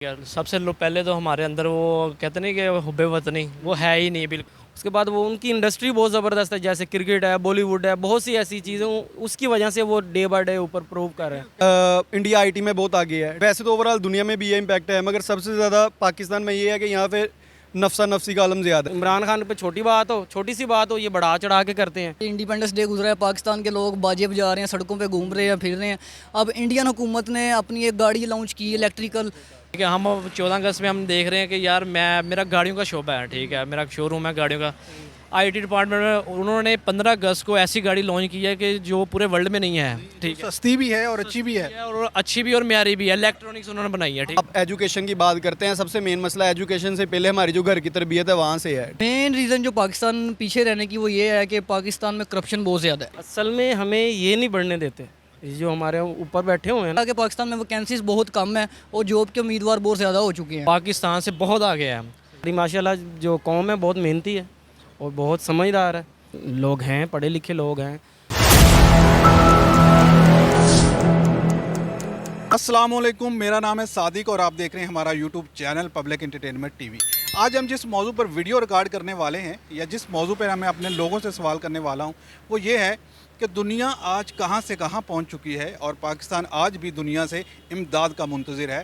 यार सबसे लो पहले तो हमारे अंदर वो कहते नहीं कि हुब्बे वतनी वो है ही नहीं बिल्कुल। उसके बाद वो उनकी इंडस्ट्री बहुत ज़बरदस्त है, जैसे क्रिकेट है, बॉलीवुड है, बहुत सी ऐसी चीज़ें उसकी वजह से वो डे बाय डे ऊपर प्रूव कर रहे हैं। इंडिया आईटी में बहुत आगे है। वैसे तो ओवरऑल दुनिया में भी ये इम्पैक्ट है, मगर सबसे ज़्यादा पाकिस्तान में ये है कि यहाँ पे नफसा नफसी का आलम ज़्यादा है। इमरान खान पे छोटी सी बात हो ये बढ़ा चढ़ा के करते हैं। इंडिपेंडेंस डे गुजरा है, पाकिस्तान के लोग बाजे बजा रहे हैं, सड़कों पे घूम रहे हैं, फिर रहे हैं। अब इंडियन हुकूमत ने अपनी एक गाड़ी लॉन्च की इलेक्ट्रिकल। ठीक है, हम 14 अगस्त में हम देख रहे हैं कि यार मेरा गाड़ियों का शोबा है, ठीक है, मेरा शोरूम है गाड़ियों का। आईटी डिपार्टमेंट में उन्होंने 15 अगस्त को ऐसी गाड़ी लॉन्च की है कि जो पूरे वर्ल्ड में नहीं है, ठीक है, सस्ती भी है और अच्छी भी है। और अच्छी भी और म्यारी भी है। इलेक्ट्रॉनिक्स उन्होंने बनाई है, ठीक। अब एजुकेशन की बात करते हैं। सबसे मेन मसला एजुकेशन से पहले हमारी जो घर की तरबियत है वहाँ से है। मेन रीज़न जो पाकिस्तान पीछे रहने की वो ये है कि पाकिस्तान में करप्शन बहुत ज़्यादा है। असल में हमें ये नहीं बढ़ने देते, ये जो हमारे ऊपर बैठे हुए हैं ना, कि पाकिस्तान में वैकेंसीज बहुत कम है और जॉब के उम्मीदवार बहुत ज़्यादा हो चुके हैं। पाकिस्तान से बहुत आगे है। हमारी माशाल्लाह जो कौम है बहुत मेहनती है और बहुत समझदार है, लोग हैं, पढ़े लिखे लोग हैं। अस्सलाम वालेकुम, मेरा नाम है सादिक और आप देख रहे हैं हमारा YouTube channel public entertainment TV. आज हम जिस मौजू पर वीडियो रिकॉर्ड करने वाले हैं या जिस मौजू पर मैं अपने लोगों से सवाल करने वाला हूं, वो ये है कि दुनिया आज कहां से कहां पहुंच चुकी है और पाकिस्तान आज भी दुनिया से इमदाद का मुंतज़िर है।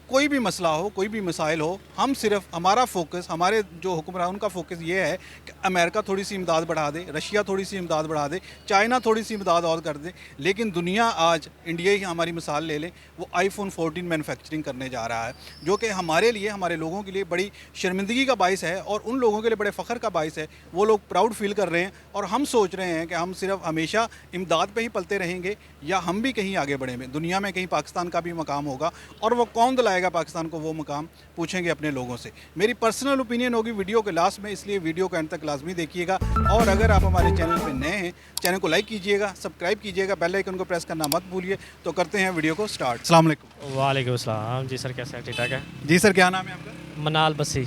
कोई भी मसला हो, कोई भी मसाइल हो, हम सिर्फ हमारा फोकस, हमारे जो हुक्मरान उनका फोकस ये है कि अमेरिका थोड़ी सी इमदाद बढ़ा दे, रशिया थोड़ी सी इमदाद बढ़ा दे, चाइना थोड़ी सी इमदाद और कर दे। लेकिन दुनिया आज, इंडिया ही हमारी मिसाल ले लें, वो आईफोन 14 मैन्युफैक्चरिंग करने जा रहा है, जो कि हमारे लिए, हमारे लोगों के लिए बड़ी शर्मिंदगी का बाइस है और उन लोगों के लिए बड़े फ़ख्र का बाइस है। वो लोग प्राउड फील कर रहे हैं और हम सोच रहे हैं कि हम सिर्फ हमेशा इमदाद पर ही पलते रहेंगे या हम भी कहीं आगे बढ़ेंगे, दुनिया में कहीं पाकिस्तान का भी मकाम होगा। और वो कौन दिलाएगा पाकिस्तान को वो मुकाम, पूछेंगे अपने लोगों से। मेरी पर्सनल ओपिनियन होगी वीडियो के लास्ट में, इसलिए वीडियो को एंड तक लाजमी देखिएगा। और अगर आप हमारे चैनल पर नए हैं, चैनल को लाइक कीजिएगा, सब्सक्राइब कीजिएगा, बेल आइकन को प्रेस करना मत भूलिए। तो करते हैं वीडियो को स्टार्ट। अस्सलाम वालेकुम। वालेकुम अस्सलाम। जी सर, कैसे हैं? ठीक ठाक है। जी सर, क्या नाम है आपका? मनाल बसी।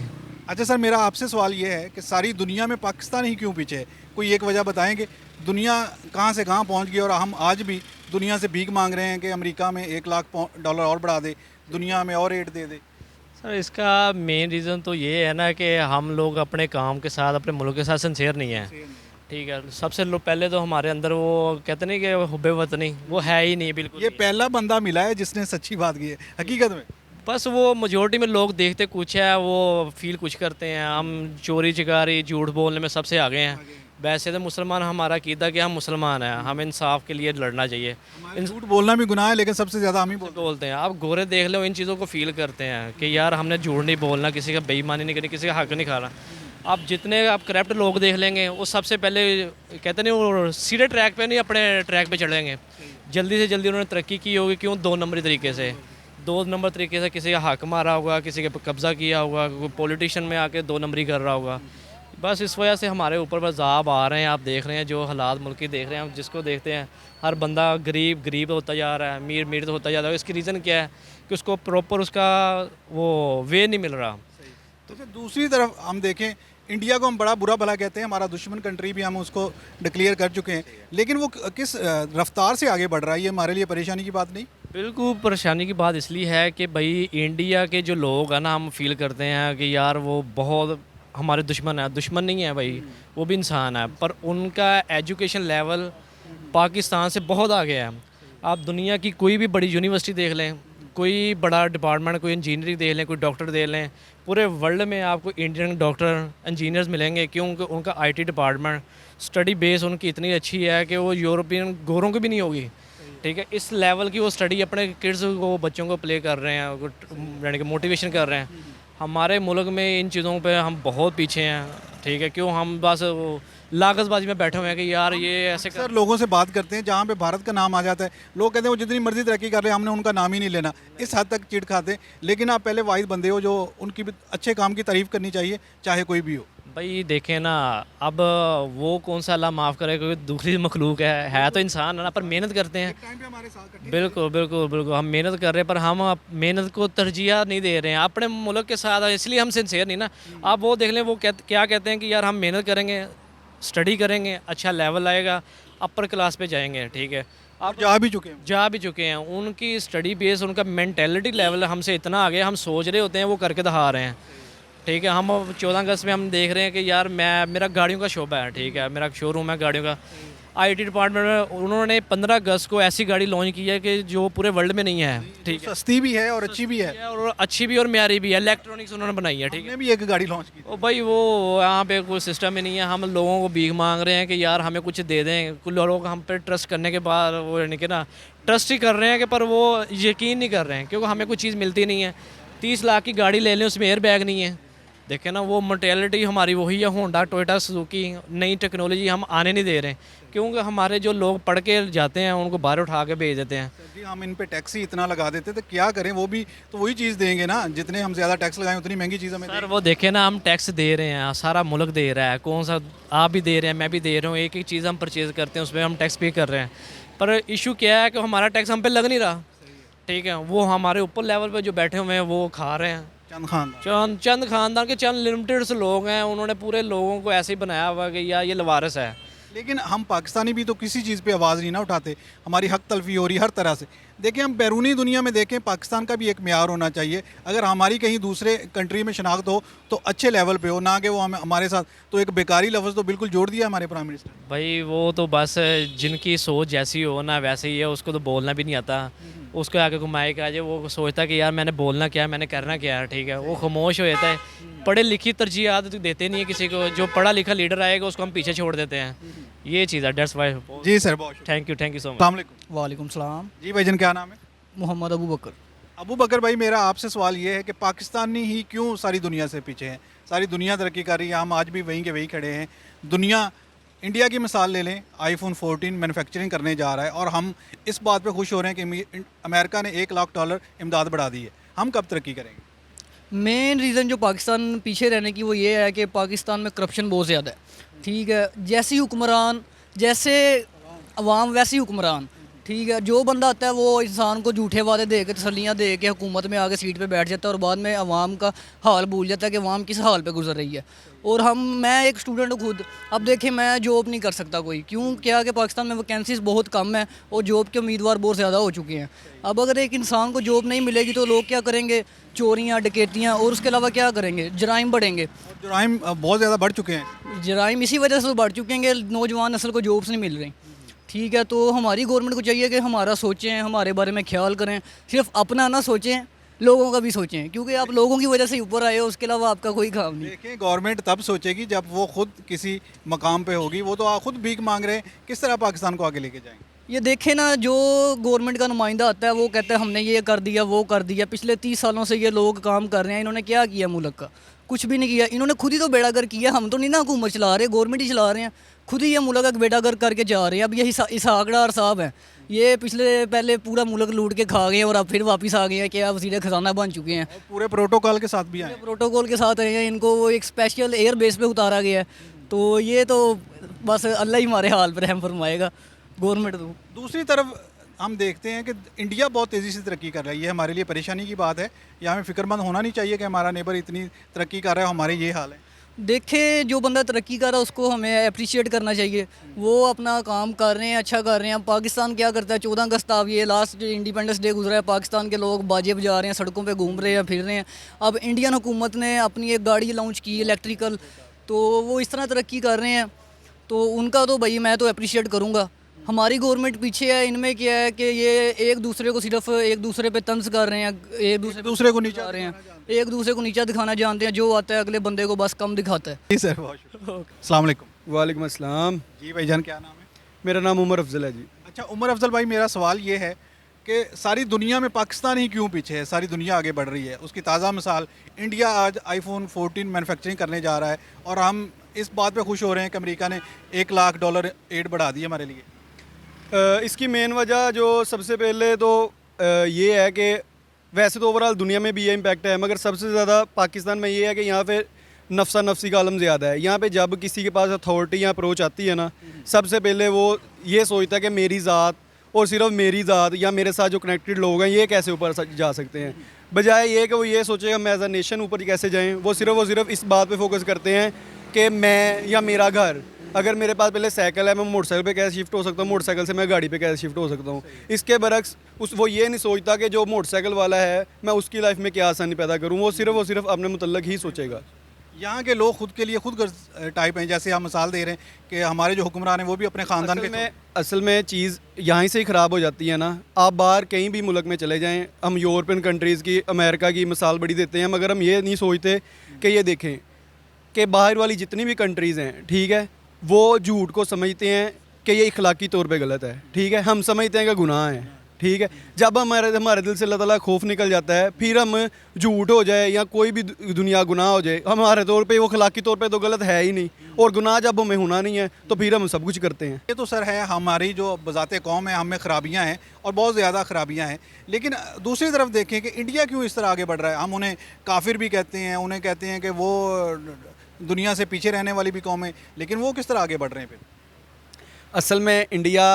अच्छा सर, मेरा आपसे सवाल ये है कि सारी दुनिया में पाकिस्तान ही क्यों पीछे है? कोई एक वजह बताएंगे? दुनिया कहाँ से कहाँ पहुँच गई और हम आज भी दुनिया से भीख मांग रहे हैं कि अमेरिका में $1 लाख और बढ़ा दे, दुनिया में और एड दे दे। सर इसका मेन रीज़न तो ये है ना कि हम लोग अपने काम के साथ, अपने मुल्क के साथ सिंसियर नहीं है, ठीक है। सबसे पहले तो हमारे अंदर वो कहते नहीं कि हुब्बे वतनी वो है ही नहीं बिल्कुल। ये पहला बंदा मिला है जिसने सच्ची बात की है हकीकत में। बस वो मेजोरिटी में लोग देखते कुछ है, वो फील कुछ करते हैं। हम चोरी चकारी झूठ बोलने में सबसे आगे हैं। वैसे तो मुसलमान, हमारा अकीदा कि हम मुसलमान हैं, हम इंसाफ के लिए लड़ना चाहिए। झूठ बोलना भी गुनाह है, लेकिन सबसे ज़्यादा हम ही बोलते हैं। आप गोरे देख लो, इन चीज़ों को फील करते हैं कि यार हमने झूठ नहीं बोलना, किसी का बेईमानी नहीं करनी, किसी का हक नहीं खाना। आप जितने आप करप्ट लोग देख लेंगे, वो सबसे पहले कहते नहीं वो सीधे ट्रैक पे नहीं अपने ट्रैक पे चढ़ेंगे। जल्दी से जल्दी उन्होंने तरक्की की होगी, क्यों? 2 नंबरी तरीके से, 2 नंबर तरीके से किसी का हक मारा होगा, किसी के कब्ज़ा किया होगा, कोई पॉलिटिशियन में आके 2 नंबरी कर रहा होगा। बस इस वजह से हमारे ऊपर बज़ाब आ रहे हैं। आप देख रहे हैं जो हालात मुल्क की देख रहे हैं, हम जिसको देखते हैं हर बंदा गरीब होता जा रहा है, अमीर होता जा रहा है। इसकी रीज़न क्या है कि उसको प्रॉपर उसका वो वे नहीं मिल रहा। तो फिर दूसरी तरफ हम देखें, इंडिया को हम बड़ा बुरा भला कहते हैं, हमारा दुश्मन कंट्री भी हम उसको डिक्लेयर कर चुके हैं, लेकिन वो किस रफ्तार से आगे बढ़ रहा है, ये हमारे लिए परेशानी की बात नहीं? बिल्कुल परेशानी की बात इसलिए है कि भाई इंडिया के जो लोग हैं ना, हम फील करते हैं कि यार वो बहुत हमारे दुश्मन है। दुश्मन नहीं है भाई, वो भी इंसान है, पर उनका एजुकेशन लेवल पाकिस्तान से बहुत आगे है। आप दुनिया की कोई भी बड़ी यूनिवर्सिटी देख लें, कोई बड़ा डिपार्टमेंट, कोई इंजीनियरिंग देख लें, कोई डॉक्टर देख लें, पूरे वर्ल्ड में आपको इंडियन डॉक्टर इंजीनियर्स मिलेंगे। क्योंकि उनका आईटी डिपार्टमेंट, स्टडी बेस उनकी इतनी अच्छी है कि वो यूरोपियन गोरों की भी नहीं होगी, ठीक है। इस लेवल की वो स्टडी अपने किड्स को, बच्चों को प्ले कर रहे हैं, यानी कि मोटिवेशन कर रहे हैं। हमारे मुल्क में इन चीज़ों पे हम बहुत पीछे हैं, ठीक है। क्यों? हम बस वो लागतबाजी में बैठे हुए हैं कि यार ये ऐसे सर लोगों से बात करते हैं, जहाँ पे भारत का नाम आ जाता है, लोग कहते हैं वो जितनी मर्जी तरक्की कर रहे हैं, हमने उनका नाम ही नहीं लेना। इस हद तक चिढ़ खाते हैं। लेकिन आप पहले वाइज बंदे हो जो उनकी भी अच्छे काम की तारीफ़ करनी चाहिए, चाहे कोई भी हो। भाई देखें ना, अब वो कौन सा अल्लाह माफ़ करे, क्योंकि दूसरी मखलूक है तो इंसान है ना, पर मेहनत करते हैं। बिल्कुल हम मेहनत कर रहे हैं, पर हम मेहनत को तरजीह नहीं दे रहे हैं अपने मुल्क के साथ, इसलिए हम सिंसियर नहीं ना। आप वो देख लें, वो क्या कहते हैं कि यार हम मेहनत करेंगे, स्टडी करेंगे, अच्छा लेवल आएगा, अपर क्लास पे जाएंगे, ठीक है। आप जा भी चुके हैं। जा भी चुके हैं। उनकी स्टडी बेस, उनका मेंटेलिटी लेवल हमसे इतना आगे, हम सोच रहे होते हैं वो करके दिखा रहे हैं। ठीक है, हम 14 अगस्त में हम देख रहे हैं कि यार मेरा गाड़ियों का शोबा है, ठीक है, मेरा शोरूम है गाड़ियों का। आईटी डिपार्टमेंट में उन्होंने 15 अगस्त को ऐसी गाड़ी लॉन्च की है कि जो पूरे वर्ल्ड में नहीं है। ठीक है, सस्ती भी है और अच्छी भी है। और अच्छी भी और म्यारी भी है। इलेक्ट्रॉनिक्स उन्होंने बनाई है। ठीक है, हमने भी एक गाड़ी लॉन्च की थी। ओ भाई वो यहाँ पे कोई सिस्टम ही नहीं है। हम लोगों को भीख मांग रहे हैं कि यार हमें कुछ दे दें। कुछ लोग हम पे ट्रस्ट करने के बाद वो यानी कि ना ट्रस्ट ही कर रहे हैं कि, पर वो यकीन नहीं कर रहे हैं क्योंकि हमें कुछ चीज़ मिलती नहीं है। 30 लाख की गाड़ी ले लें, उसमें एयर बैग नहीं है। देखें ना, वो मेंटेलिटी हमारी वही है। होंडा, टोयोटा, सुजुकी, नई टेक्नोलॉजी हम आने नहीं दे रहे हैं क्योंकि हमारे जो लोग पढ़ के जाते हैं उनको बाहर उठा के भेज देते हैं। जी, हम इन पे टैक्स ही इतना लगा देते तो क्या करें, वो भी तो वही चीज़ देंगे ना। जितने हम ज़्यादा टैक्स लगाएं उतनी महंगी चीज़ हमें सर वो देखें ना, हम टैक्स दे रहे हैं, सारा मुल्क दे रहा है। कौन सा आप भी दे रहे हैं, मैं भी दे रहा हूँ। एक एक चीज़ हम परचेज़ करते हैं उसमें हम टैक्स पे कर रहे हैं। पर इशू क्या है कि हमारा टैक्स हम पे लग नहीं रहा। ठीक है, वो हमारे ऊपर लेवल पे जो बैठे हुए हैं वो खा रहे हैं। चंद खान। चंद खानदान के चंद लिमिटेड से लोग हैं, उन्होंने पूरे लोगों को ऐसे ही बनाया हुआ कि यार ये लवारिस है। लेकिन हम पाकिस्तानी भी तो किसी चीज़ पे आवाज़ नहीं ना उठाते। हमारी हक तलफी हो रही हर तरह से। देखिए, हम बैरूनी दुनिया में देखें, पाकिस्तान का भी एक म्यार होना चाहिए। अगर हमारी कहीं दूसरे कंट्री में शनाख्त हो तो अच्छे लेवल पे हो, ना कि वो हमारे साथ। तो एक बेकारी लफ्ज़ तो बिल्कुल जोड़ दिया हमारे प्राइम मिनिस्टर। भाई वो तो बस जिनकी सोच जैसी हो ना वैसे ही है, उसको तो बोलना भी नहीं आता। उसको आगे घुमाए का जे वो सोचता है कि यार मैंने बोलना क्या है, मैंने करना क्या है। ठीक है, वो खामोश हो जाता है। पढ़े लिखी तरजीहात तो देते नहीं है किसी को। जो पढ़ा लिखा लीडर आएगा उसको हम पीछे छोड़ देते हैं। ये चीज़ है, डेट्स वाई। जी सर, बहुत थैंक यू सो मच। अस्सलाम वालेकुम। वालेकुम सलाम। जी भाईजान, क्या नाम है? मोहम्मद अबू बकर। अबू बकर भाई, मेरा आपसे सवाल ये है कि पाकिस्तानी ही क्यों सारी दुनिया से पीछे हैं? सारी दुनिया तरक्की कर रही है, हम आज भी वहीं के वहीं खड़े हैं। दुनिया, इंडिया की मिसाल ले लें, आईफोन 14 मैन्युफैक्चरिंग करने जा रहा है और हम इस बात पे खुश हो रहे हैं कि अमेरिका ने $1 लाख इमदाद बढ़ा दी है। हम कब तरक्की करेंगे? मेन रीज़न जो पाकिस्तान पीछे रहने की वो ये है कि पाकिस्तान में करप्शन बहुत ज़्यादा है। ठीक है, जैसी हुक्मरान, जैसे अवाम वैसी हुक्मरान। ठीक है, जो बंदा आता है वो इंसान को झूठे वादे दे के, तसल्लियाँ दे के हुकूमत में आके सीट पे बैठ जाता है और बाद में अवाम का हाल भूल जाता है कि अवाम किस हाल पे गुजर रही है। और मैं एक स्टूडेंट हूँ खुद। अब देखें, मैं जॉब नहीं कर सकता कोई, क्यों? क्या कि पाकिस्तान में वैकेंसीज बहुत कम है और जॉब के उम्मीदवार बहुत ज़्यादा हो चुके हैं। अब अगर एक इंसान को जॉब नहीं मिलेगी तो लोग क्या करेंगे? चोरियाँ, डकैतियाँ, और उसके अलावा क्या करेंगे? जराइम बढ़ेंगे। और जुराइम बहुत ज़्यादा बढ़ चुके हैं। जराइम इसी वजह से तो बढ़ चुके हैं कि नौजवान नस्ल को जॉब्स नहीं मिल रही। ठीक है, तो हमारी गवर्नमेंट को चाहिए कि हमारा सोचें, हमारे बारे में ख्याल करें। सिर्फ अपना ना सोचें, लोगों का भी सोचें, क्योंकि आप लोगों की वजह से ऊपर आए हो, उसके अलावा आपका कोई काम नहीं। देखिए, गवर्नमेंट तब सोचेगी जब वो खुद किसी मकाम पे होगी। वो तो खुद भीख मांग रहे हैं, किस तरह पाकिस्तान को आगे लेके जाएंगे? ये देखें ना, जो गवर्नमेंट का नुमाइंदा आता है वो कहता है हमने ये कर दिया, वो कर दिया। पिछले 30 सालों से ये लोग काम कर रहे हैं। इन्होंने क्या किया मुल्क का? कुछ भी नहीं किया। इन्होंने खुद ही तो बेड़ागर किया। हम तो नहीं ना हुकूमत चला रहे, गवर्नमेंट ही चला रहे हैं। खुद ही ये मुल्क का बेड़ागर करके जा रहे हैं। अब ये इसहाक डार साहब हैं, ये पहले पूरा मुल्क लूट के खा गए और अब फिर वापस आ गए हैं कि अब वज़ीर ख़जाना बन चुके हैं। और पूरे प्रोटोकॉल के साथ भी आए हैं। प्रोटोकॉल के साथ आए हैं। इनको वो एक स्पेशल एयर बेस पे उतारा गया है। तो ये तो बस अल्लाह ही हमारे हाल पर रहम फरमाएगा, गवर्नमेंट तो। दूसरी तरफ हम देखते हैं कि इंडिया बहुत तेज़ी से तरक्की कर रहा है। ये हमारे लिए परेशानी की बात है। या हमें फ़िक्रमंद होना नहीं चाहिए कि हमारा नेबर इतनी तरक्की कर रहा है, हमारे ये हाल है? देखें, जो बंदा तरक्की कर रहा है उसको हमें अप्रिशिएट करना चाहिए। वो अपना काम कर रहे हैं, अच्छा कर रहे हैं। पाकिस्तान क्या करता है? 14 अगस्त अब ये लास्ट जो इंडिपेंडेंस डे गुजरा है, पाकिस्तान के लोग बाजे बजा रहे हैं, सड़कों पे घूम रहे हैं, फिर रहे हैं। अब इंडियन हुकूमत ने अपनी एक गाड़ी लॉन्च की इलेक्ट्रिकल, तो वो इस तरह तरक्की कर रहे हैं। तो उनका तो भाई मैं तो अप्रिशिएट करूँगा। हमारी गवर्नमेंट पीछे है। इनमें क्या है कि ये एक दूसरे को सिर्फ एक दूसरे पे तंज कर रहे हैं, एक दूसरे को नीचा रहे हैं, एक दूसरे को नीचा दिखाना जानते हैं। जो आता है अगले बंदे को बस कम दिखाता है। जी सर, बहुत शुक्रिया। अस्सलाम वालेकुम। वालेकुम अस्सलाम। जी भाईजान, क्या नाम है? मेरा नाम उमर अफजल है जी। अच्छा, उमर अफजल भाई, मेरा सवाल ये है कि सारी दुनिया में पाकिस्तान ही क्यों पीछे है? सारी दुनिया आगे बढ़ रही है। उसकी ताज़ा मिसाल इंडिया आज आईफोन 14 मैन्युफैक्चरिंग करने जा रहा है और हम इस बात पे खुश हो रहे हैं कि अमेरिका ने $1 लाख एड बढ़ा दी हमारे लिए। इसकी मेन वजह जो सबसे पहले तो ये है कि वैसे तो ओवरऑल दुनिया में भी ये इम्पैक्ट है, मगर सबसे ज़्यादा पाकिस्तान में ये है कि यहाँ पे नफसा नफसी का आलम ज़्यादा है। यहाँ पे जब किसी के पास अथॉरिटी या अप्रोच आती है ना, सबसे पहले वो ये सोचता है कि मेरी ज़ात और सिर्फ मेरी ज़ात या मेरे साथ जो कनेक्टेड लोग हैं ये कैसे ऊपर जा सकते हैं, बजाय ये कि वो ये सोचे हम एज अ नेशन ऊपर कैसे जाएँ। वो सिर्फ इस बात पर फोकस करते हैं कि मैं या मेरा घर अगर मेरे पास पहले साइकिल है, मैं मोटरसाइकिल पे कैसे शिफ्ट हो सकता हूँ, मोटरसाइकिल से मैं गाड़ी पे कैसे शिफ्ट हो सकता हूँ। इसके बरक्स वो ये नहीं सोचता कि जो मोटरसाइकिल वाला है मैं उसकी लाइफ में क्या आसानी पैदा करूँ, वो सिर्फ अपने मुतल्लक ही सोचेगा। यहाँ के लोग खुद के लिए खुद गर्ज टाइप हैं, जैसे हम मिसाल दे रहे हैं कि हमारे जो हुक्मरान हैं वो भी अपने ख़ानदान के असल में चीज़ यहाँ से ही ख़राब हो जाती है ना। आप बाहर कहीं भी मुल्क में चले जाएं, हम यूरोपियन कंट्रीज़ की, अमेरिका की मिसाल बड़ी देते हैं, मगर हम ये नहीं सोचते कि ये देखें कि बाहर वाली जितनी भी कंट्रीज़ हैं, ठीक है, वो झूठ को समझते हैं कि ये इखलाकी तौर पे गलत है, ठीक है, हम समझते हैं कि गुनाह है, ठीक है। जब हमारे दिल से अल्लाह ताला खौफ निकल जाता है, फिर हम झूठ हो जाए या कोई भी दुनिया गुनाह हो जाए, हमारे तौर पे वो अखलाकी तौर पे तो गलत है ही नहीं, और गुनाह जब हमें होना नहीं है तो फिर हम सब कुछ करते हैं। ये तो सर है, हमारी जो बज़ाते कौम है, हमें खराबियाँ हैं और बहुत ज़्यादा खराबियाँ हैं। लेकिन दूसरी तरफ देखें कि इंडिया क्यों इस तरह आगे बढ़ रहा है। हम उन्हें काफिर भी कहते हैं, उन्हें कहते हैं कि वो दुनिया से पीछे रहने वाली भी कौम है, लेकिन वो किस तरह आगे बढ़ रहे हैं फिर? असल में इंडिया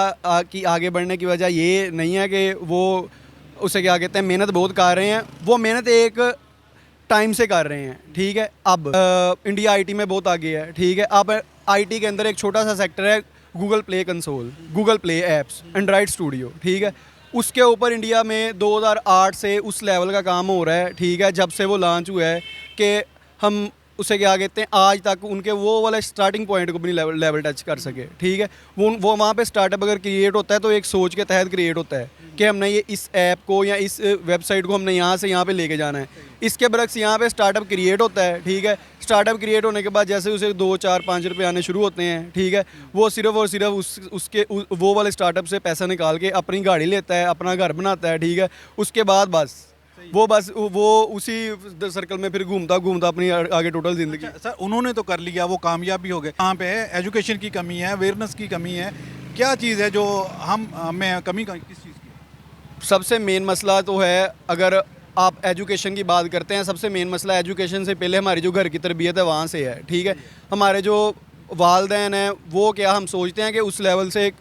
की आगे बढ़ने की वजह ये नहीं है कि वो उसे क्या कहते हैं मेहनत बहुत कर रहे हैं, वो मेहनत एक टाइम से कर रहे हैं, ठीक है। अब इंडिया आईटी में बहुत आगे है, ठीक है। अब आईटी के अंदर एक छोटा सा सेक्टर है Google play console, Google play apps, Android studio, ठीक है। उसके ऊपर इंडिया में 2008 से उस लेवल का काम हो रहा है, ठीक है, जब से वो लॉन्च हुआ है कि हम उसे क्या कहते हैं आज तक उनके वो वाला स्टार्टिंग पॉइंट को भी लेवल टच कर सके, ठीक है। वो वहाँ पे स्टार्टअप अगर क्रिएट होता है तो एक सोच के तहत क्रिएट होता है कि हमने ये इस ऐप को या इस वेबसाइट को हमने यहाँ से यहाँ पे लेके जाना है। इसके बरक्स यहाँ पे स्टार्टअप क्रिएट होता है, ठीक है। स्टार्टअप क्रिएट होने के बाद जैसे उसे 2, 4, 5 रुपये आने शुरू होते हैं, ठीक है, वो सिर्फ और सिर्फ उसके वो वाले स्टार्टअप से पैसा निकाल के अपनी गाड़ी लेता है, अपना घर बनाता है, ठीक है। उसके बाद वो उसी सर्कल में फिर घूमता अपनी आगे टोटल ज़िंदगी। सर उन्होंने तो कर लिया, वो कामयाब भी हो गए। यहाँ पे है एजुकेशन की कमी है, अवेयरनेस की कमी है, क्या चीज़ है जो हमें कमी किस चीज़ की? सबसे मेन मसला तो है, अगर आप एजुकेशन की बात करते हैं, सबसे मेन मसला एजुकेशन से पहले हमारी जो घर की तरबियत है वहाँ से है, ठीक है। हमारे जो वालदैन हैं वो क्या हम सोचते हैं कि उस लेवल से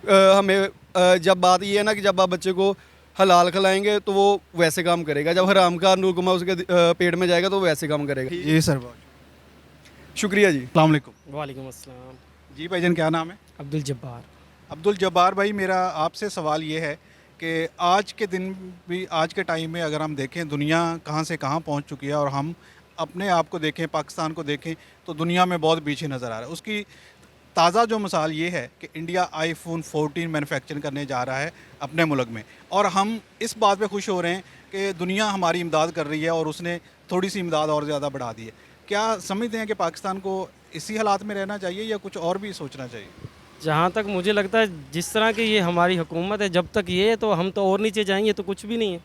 हमें जब बात ये है ना कि जब आप बच्चे को हलाल खिलाएंगे तो वो वैसे काम करेगा, जब हराम का नुकमा उसके पेट में जाएगा तो वो वैसे काम करेगा। जी सर, शुक्रिया जी। अस्सलाम वालेकुम। वालेकुम अस्सलाम। जी भाईजान, क्या नाम है? अब्दुल जब्बार। अब्दुल जब्बार भाई, मेरा आपसे सवाल ये है कि आज के दिन भी, आज के टाइम में अगर हम देखें दुनिया कहाँ से कहाँ पहुँच चुकी है और हम अपने आप को देखें, पाकिस्तान को देखें तो दुनिया में बहुत पीछे नज़र आ रहा है। उसकी ताज़ा जो मिसाल ये है कि इंडिया आईफोन 14 मैन्युफैक्चरिंग करने जा रहा है अपने मुल्क में, और हम इस बात पे खुश हो रहे हैं कि दुनिया हमारी इमदाद कर रही है और उसने थोड़ी सी इमदाद और ज़्यादा बढ़ा दी है। क्या समझते हैं कि पाकिस्तान को इसी हालात में रहना चाहिए या कुछ और भी सोचना चाहिए? जहाँ तक मुझे लगता है जिस तरह की ये हमारी हुकूमत है, जब तक ये है तो हम तो और नीचे जाएंगे तो कुछ भी नहीं है।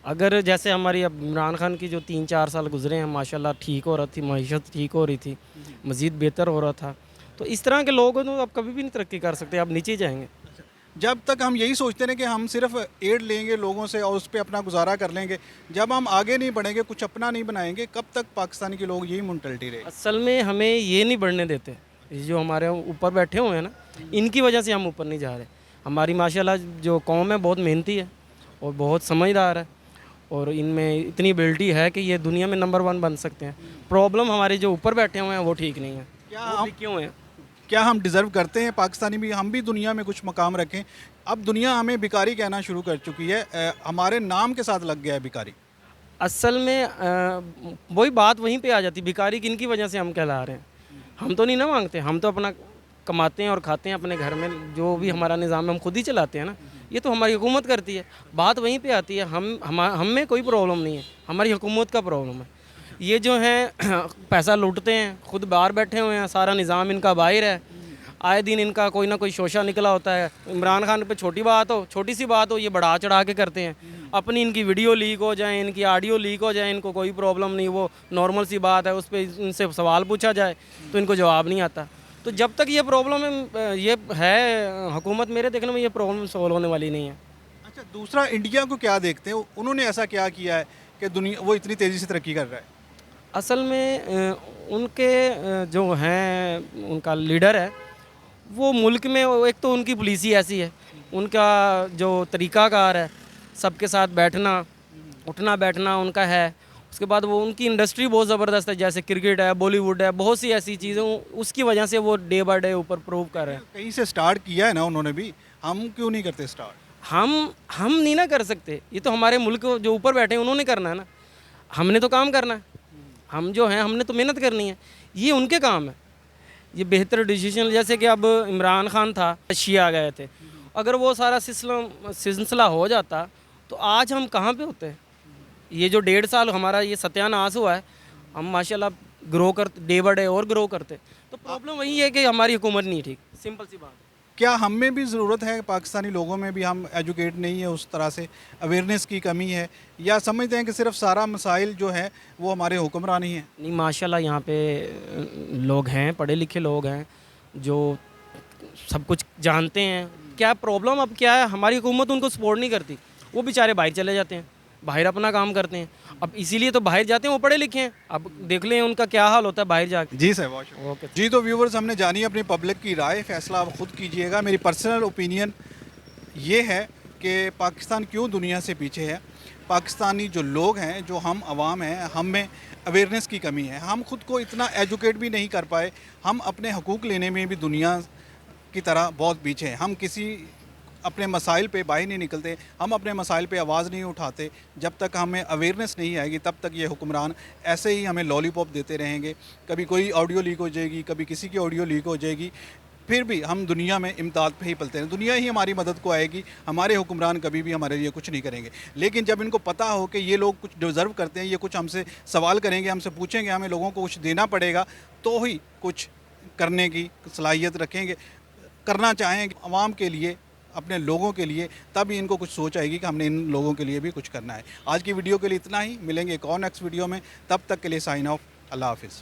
अगर जैसे हमारी अब इमरान खान की जो 3-4 साल गुजरे हैं, माशाल्लाह ठीक हो रही थी, मईशत ठीक हो रही थी, मज़ीद बेहतर हो रहा था, तो इस तरह के लोग तो अब कभी भी नहीं तरक्की कर सकते, अब नीचे जाएंगे। जब तक हम यही सोचते हैं कि हम सिर्फ एड लेंगे लोगों से और उस पर अपना गुजारा कर लेंगे, जब हम आगे नहीं बढ़ेंगे, कुछ अपना नहीं बनाएंगे, कब तक पाकिस्तानी के लोग यही मेंटालिटी रहे? असल में हमें ये नहीं बढ़ने देते, ये जो हमारे ऊपर बैठे हुए हैं ना, इनकी वजह से हम ऊपर नहीं जा रहे। हमारी माशाल्लाह जो कौम है बहुत मेहनती है और बहुत समझदार है और इनमें इतनी एबिलिटी है कि ये दुनिया में नंबर 1 बन सकते हैं। प्रॉब्लम हमारे जो ऊपर बैठे हुए हैं वो ठीक नहीं है। क्या हम डिज़र्व करते हैं पाकिस्तानी भी, हम भी दुनिया में कुछ मकाम रखें? अब दुनिया हमें भिखारी कहना शुरू कर चुकी है, हमारे नाम के साथ लग गया है भिखारी। असल में वही बात वहीं पे आ जाती, भिखारी किन की वजह से हम कहला रहे हैं? हम तो नहीं ना मांगते, हम तो अपना कमाते हैं और खाते हैं अपने घर में, जो भी हमारा निज़ाम है हम खुद ही चलाते हैं ना, ये तो हमारी हुकूमत करती है। बात वहीं पे आती है, हम में कोई प्रॉब्लम नहीं है, हमारी हुकूमत का प्रॉब्लम है। ये जो हैं पैसा लूटते हैं, खुद बाहर बैठे हुए हैं, सारा निज़ाम इनका बाहर है, आए दिन इनका कोई ना कोई शोशा निकला होता है। इमरान खान पे छोटी सी बात हो ये बढ़ा चढ़ा के करते हैं, अपनी इनकी वीडियो लीक हो जाए, इनकी ऑडियो लीक हो जाए, इनको कोई प्रॉब्लम नहीं, वो नॉर्मल सी बात है, उस पर इनसे सवाल पूछा जाए तो इनको जवाब नहीं आता। तो जब तक ये प्रॉब्लम है, ये है हुकूमत, मेरे देखने में ये प्रॉब्लम सॉल्व होने वाली नहीं है। अच्छा, दूसरा इंडिया को क्या देखते हैं, उन्होंने ऐसा क्या किया है कि दुनिया वो इतनी तेज़ी से तरक्की कर रहा है? असल में उनके जो हैं, उनका लीडर है वो मुल्क में, एक तो उनकी पॉलिसी ऐसी है, उनका जो तरीक़ाकार है सबके साथ बैठना उठना बैठना उनका है, उसके बाद वो उनकी इंडस्ट्री बहुत ज़बरदस्त है, जैसे क्रिकेट है, बॉलीवुड है, बहुत सी ऐसी चीज़ें, उसकी वजह से वो डे बाय डे ऊपर प्रूव कर रहे हैं। कहीं से स्टार्ट किया है ना उन्होंने भी, हम क्यों नहीं करते स्टार्ट? हम नहीं ना कर सकते, ये तो हमारे मुल्क जो ऊपर बैठे हैं उन्होंने करना है ना, हमने तो काम करना है, हम जो हैं हमने तो मेहनत करनी है, ये उनके काम है। ये बेहतर डिसीजन, जैसे कि अब इमरान खान था, शिया गए थे, अगर वो सारा सिलसिला हो जाता तो आज हम कहाँ पे होते हैं। ये जो 1.5 साल हमारा ये सत्यानाश हुआ है, हम माशाल्लाह ग्रो करते, डे बाय डे और ग्रो करते। तो प्रॉब्लम वही है कि हमारी हुकूमत नहीं ठीक, सिंपल सी बात है। क्या हम में भी ज़रूरत है, पाकिस्तानी लोगों में भी हम एजुकेट नहीं है, उस तरह से अवेयरनेस की कमी है, या समझते हैं कि सिर्फ सारा मसाइल जो है वो हमारे हुक्मरान ही हैं? नहीं माशाल्लाह यहाँ पे लोग हैं, पढ़े लिखे लोग हैं जो सब कुछ जानते हैं। क्या प्रॉब्लम अब क्या है, हमारी हुकूमत उनको सपोर्ट नहीं करती, वो बेचारे बाहर चले जाते हैं, बाहर अपना काम करते हैं। अब इसीलिए तो बाहर जाते हैं, वो पढ़े लिखे हैं, अब देख लें उनका क्या हाल होता है बाहर जाके। जी सर, बहुत शुक्रिया। ओके। जी, तो व्यूवर्स, हमने जानी अपनी पब्लिक की राय, फैसला आप खुद कीजिएगा। मेरी पर्सनल ओपिनियन ये है कि पाकिस्तान क्यों दुनिया से पीछे है। पाकिस्तानी जो लोग हैं, जो हम आवाम हैं, हम में अवेयरनेस की कमी है, हम खुद को इतना एजुकेट भी नहीं कर पाए, हम अपने हकूक़ लेने में भी दुनिया की तरह बहुत पीछे हैं। हम किसी अपने मसाइल पे बाहर नहीं निकलते, हम अपने मसाइल पे आवाज़ नहीं उठाते। जब तक हमें अवेयरनेस नहीं आएगी तब तक ये हुक्मरान ऐसे ही हमें लॉलीपॉप देते रहेंगे। कभी कोई ऑडियो लीक हो जाएगी, कभी किसी की ऑडियो लीक हो जाएगी, फिर भी हम दुनिया में इमदाद पे ही पलते हैं, दुनिया ही हमारी मदद को आएगी, हमारे हुक्मरान कभी भी हमारे लिए कुछ नहीं करेंगे। लेकिन जब इनको पता हो कि ये लोग कुछ डिज़र्व करते हैं, ये कुछ हमसे सवाल करेंगे, हमसे पूछेंगे, हमें लोगों को कुछ देना पड़ेगा, तो ही कुछ करने की सलाहियत रखेंगे, करना चाहेंगे आवाम के लिए, अपने लोगों के लिए, तब ही इनको कुछ सोच आएगी कि हमने इन लोगों के लिए भी कुछ करना है। आज की वीडियो के लिए इतना ही, मिलेंगे एक और नेक्स्ट वीडियो में, तब तक के लिए साइन ऑफ, अल्लाह हाफिज़।